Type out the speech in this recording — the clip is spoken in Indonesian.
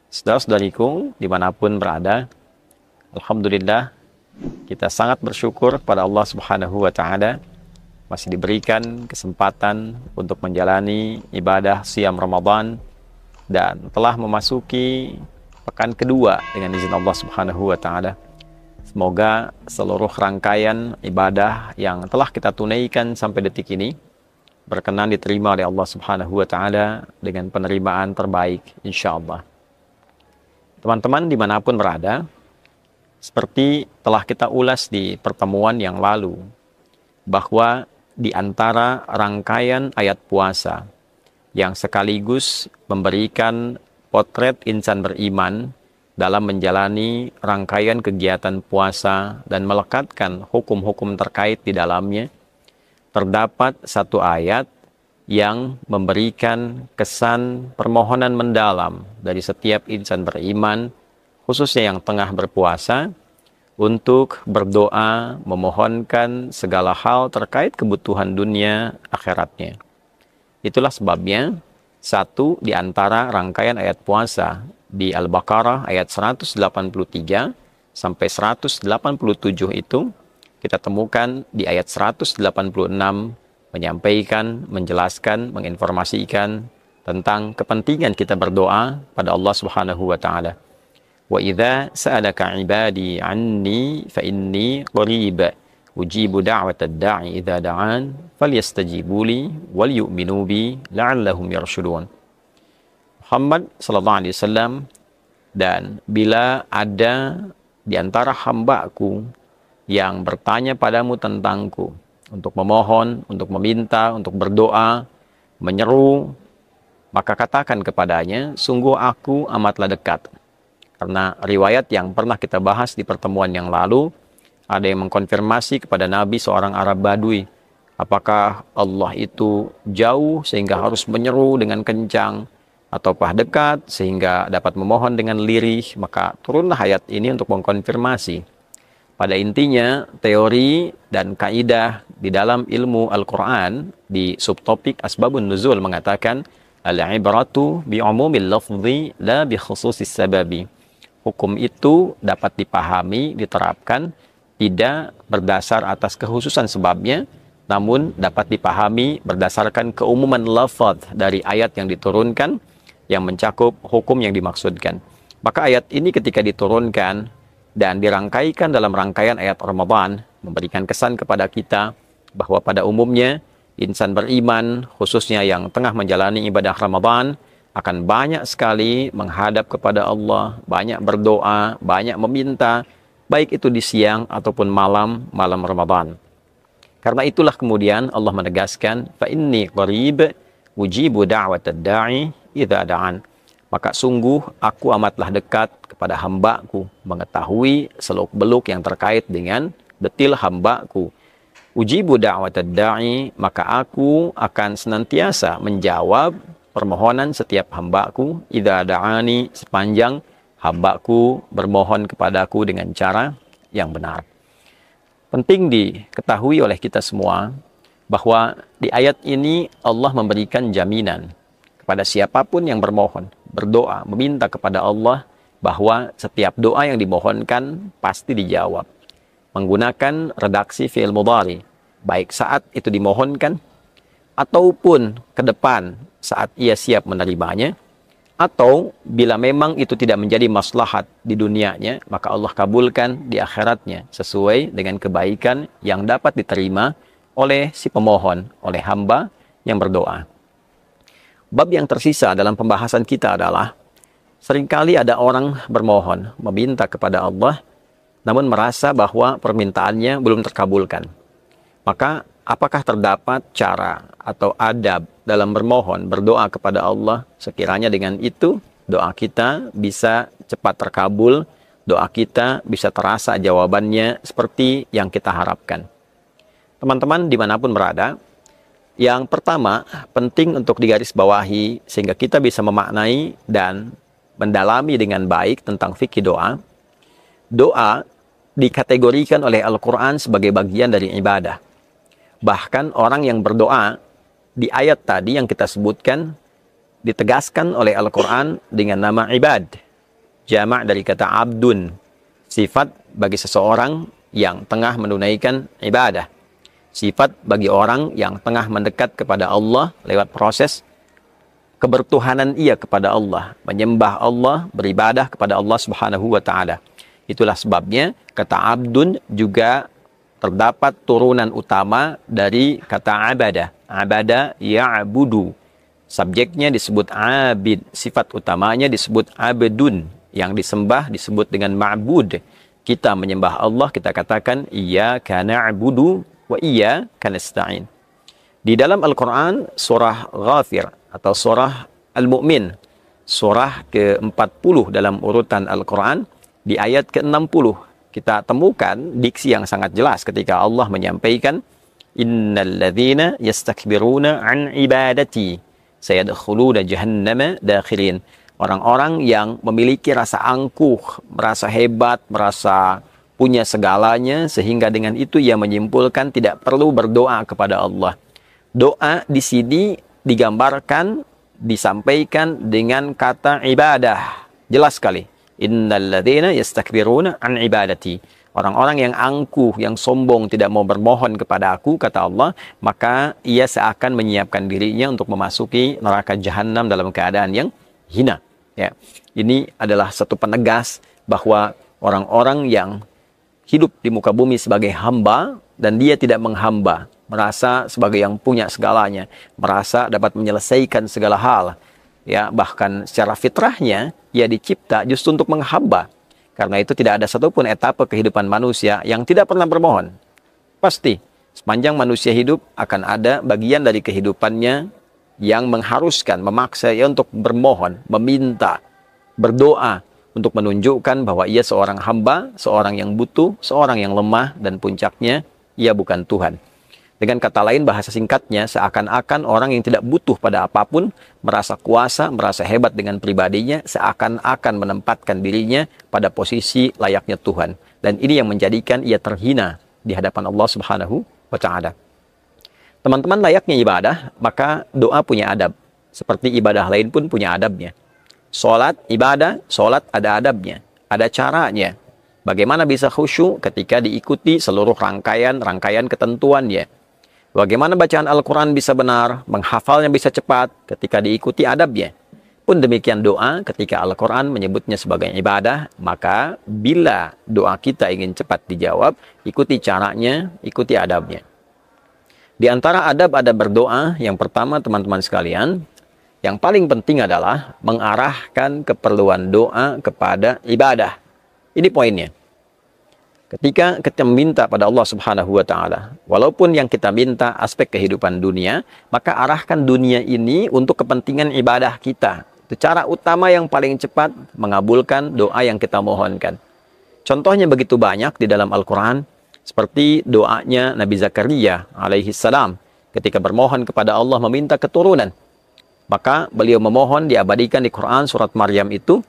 Saudara-saudariku dimanapun berada, Alhamdulillah kita sangat bersyukur pada Allah Subhanahu wa Ta'ala masih diberikan kesempatan untuk menjalani ibadah siam Ramadan dan telah memasuki pekan kedua dengan izin Allah Subhanahu wa Ta'ala. Semoga seluruh rangkaian ibadah yang telah kita tunaikan sampai detik ini berkenan diterima oleh Allah Subhanahu wa Ta'ala dengan penerimaan terbaik insyaallah. Teman-teman dimanapun berada, seperti telah kita ulas di pertemuan yang lalu, bahwa di antara rangkaian ayat puasa yang sekaligus memberikan potret insan beriman dalam menjalani rangkaian kegiatan puasa dan melekatkan hukum-hukum terkait di dalamnya, terdapat satu ayat yang memberikan kesan permohonan mendalam dari setiap insan beriman, khususnya yang tengah berpuasa, untuk berdoa memohonkan segala hal terkait kebutuhan dunia akhiratnya. Itulah sebabnya satu di antara rangkaian ayat puasa di Al-Baqarah ayat 183 sampai 187 itu kita temukan di ayat 186 menyampaikan, menjelaskan, menginformasikan tentang kepentingan kita berdoa pada Allah Subhanahu wa Ta'ala. Wa idza sa'alaka 'ibadi 'anni fa inni qarib ujibu da'watad da'i idza da'an falyastajibu li wal yu'minu bi la'allahum yarshudun. Muhammad sallallahu alaihi wasallam, dan bila ada di antara hamba-Ku yang bertanya padamu tentangku, untuk memohon, untuk meminta, untuk berdoa, menyeru, maka katakan kepadanya, sungguh aku amatlah dekat. Karena riwayat yang pernah kita bahas di pertemuan yang lalu, ada yang mengkonfirmasi kepada Nabi seorang Arab Badui, apakah Allah itu jauh sehingga harus menyeru dengan kencang, ataukah dekat sehingga dapat memohon dengan lirih. Maka turunlah ayat ini untuk mengkonfirmasi. Pada intinya, teori dan kaidah di dalam ilmu Al-Quran di subtopik Asbabun Nuzul mengatakan al-ibratu bi'umumil lafzi la bi khususis sababi. Hukum itu dapat dipahami, diterapkan tidak berdasar atas kekhususan sebabnya, namun dapat dipahami berdasarkan keumuman lafaz dari ayat yang diturunkan yang mencakup hukum yang dimaksudkan. Maka ayat ini ketika diturunkan dan dirangkaikan dalam rangkaian ayat Ramadan, memberikan kesan kepada kita bahwa pada umumnya insan beriman, khususnya yang tengah menjalani ibadah Ramadan, akan banyak sekali menghadap kepada Allah, banyak berdoa, banyak meminta, baik itu di siang ataupun malam Ramadan. Karena itulah kemudian Allah menegaskan, fa inni qarib ujibu da'watad da'i idza da'an. Maka sungguh aku amatlah dekat kepada hamba-Ku, mengetahui seluk-beluk yang terkait dengan detil hamba-Ku. Ujibu da'watad da'i, maka aku akan senantiasa menjawab permohonan setiap hamba-Ku, idza da'ani, sepanjang hamba-Ku bermohon kepadaku dengan cara yang benar. Penting diketahui oleh kita semua bahwa di ayat ini Allah memberikan jaminan kepada siapapun yang bermohon, berdoa, meminta kepada Allah, bahwa setiap doa yang dimohonkan pasti dijawab. Menggunakan redaksi fi'il mudhari, baik saat itu dimohonkan, ataupun ke depan saat ia siap menerimanya, atau bila memang itu tidak menjadi maslahat di dunianya, maka Allah kabulkan di akhiratnya sesuai dengan kebaikan yang dapat diterima oleh si pemohon, oleh hamba yang berdoa. Bab yang tersisa dalam pembahasan kita adalah seringkali ada orang bermohon, meminta kepada Allah, namun merasa bahwa permintaannya belum terkabulkan. Maka apakah terdapat cara atau adab dalam bermohon, berdoa kepada Allah, sekiranya dengan itu doa kita bisa cepat terkabul, doa kita bisa terasa jawabannya seperti yang kita harapkan. Teman-teman dimanapun berada, yang pertama, penting untuk digarisbawahi sehingga kita bisa memaknai dan mendalami dengan baik tentang fikih doa. Doa dikategorikan oleh Al-Quran sebagai bagian dari ibadah. Bahkan orang yang berdoa di ayat tadi yang kita sebutkan ditegaskan oleh Al-Quran dengan nama ibad. jamak dari kata abdun, sifat bagi seseorang yang tengah menunaikan ibadah, sifat bagi orang yang tengah mendekat kepada Allah lewat proses kebertuhanan ia kepada Allah, menyembah Allah, beribadah kepada Allah Subhanahu wa taala. Itulah sebabnya kata abdun juga terdapat turunan utama dari kata abada. Abada ya'budu. Subjeknya disebut abid, sifat utamanya disebut abdun. Yang disembah disebut dengan ma'bud. Kita menyembah Allah, kita katakan iyyaka na'budu wa iyyaka nasta'in. Di dalam Al-Quran, surah Ghafir atau surah Al-Mu'min, surah ke-40 dalam urutan Al-Quran, di ayat ke-60, kita temukan diksi yang sangat jelas ketika Allah menyampaikan innalladzina yastakbiruna an ibadati sayadkhuluna jahannama dakhirin. Orang-orang yang memiliki rasa angkuh, merasa hebat, merasa punya segalanya, sehingga dengan itu ia menyimpulkan tidak perlu berdoa kepada Allah. Doa di sini digambarkan, disampaikan dengan kata ibadah. Jelas sekali. Innalladzina yastakbiruna an ibadati. Orang-orang yang angkuh, yang sombong, tidak mau bermohon kepada aku, kata Allah, maka ia seakan menyiapkan dirinya untuk memasuki neraka jahanam dalam keadaan yang hina. Ya. Ini adalah satu penegas bahwa orang-orang yang hidup di muka bumi sebagai hamba dan dia tidak menghamba, merasa sebagai yang punya segalanya, merasa dapat menyelesaikan segala hal. Ya, bahkan secara fitrahnya ia dicipta justru untuk menghamba. Karena itu tidak ada satupun etapa kehidupan manusia yang tidak pernah bermohon. Pasti sepanjang manusia hidup akan ada bagian dari kehidupannya yang mengharuskan, memaksa ia untuk bermohon, meminta, berdoa untuk menunjukkan bahwa ia seorang hamba, seorang yang butuh, seorang yang lemah, dan puncaknya ia bukan Tuhan. Dengan kata lain, bahasa singkatnya, seakan-akan orang yang tidak butuh pada apapun, merasa kuasa, merasa hebat dengan pribadinya, seakan-akan menempatkan dirinya pada posisi layaknya Tuhan. Dan ini yang menjadikan ia terhina di hadapan Allah Subhanahu wa ta'ala. Teman-teman, layaknya ibadah, maka doa punya adab. Seperti ibadah lain pun punya adabnya. Sholat, ibadah, sholat ada adabnya, ada caranya. Bagaimana bisa khusyuk ketika diikuti seluruh rangkaian ketentuannya. Bagaimana bacaan Al-Quran bisa benar, menghafalnya bisa cepat ketika diikuti adabnya. Pun demikian doa ketika Al-Quran menyebutnya sebagai ibadah, maka bila doa kita ingin cepat dijawab, ikuti caranya, ikuti adabnya. Di antara adab-adab berdoa, yang pertama teman-teman sekalian, yang paling penting adalah mengarahkan keperluan doa kepada ibadah. Ini poinnya. Ketika kita meminta pada Allah Subhanahu wa ta'ala, walaupun yang kita minta aspek kehidupan dunia, maka arahkan dunia ini untuk kepentingan ibadah kita. Itu cara utama yang paling cepat mengabulkan doa yang kita mohonkan. Contohnya begitu banyak di dalam Al-Quran, seperti doanya Nabi Zakaria alaihi salam ketika bermohon kepada Allah meminta keturunan. Maka beliau memohon diabadikan di Quran surat Maryam itu,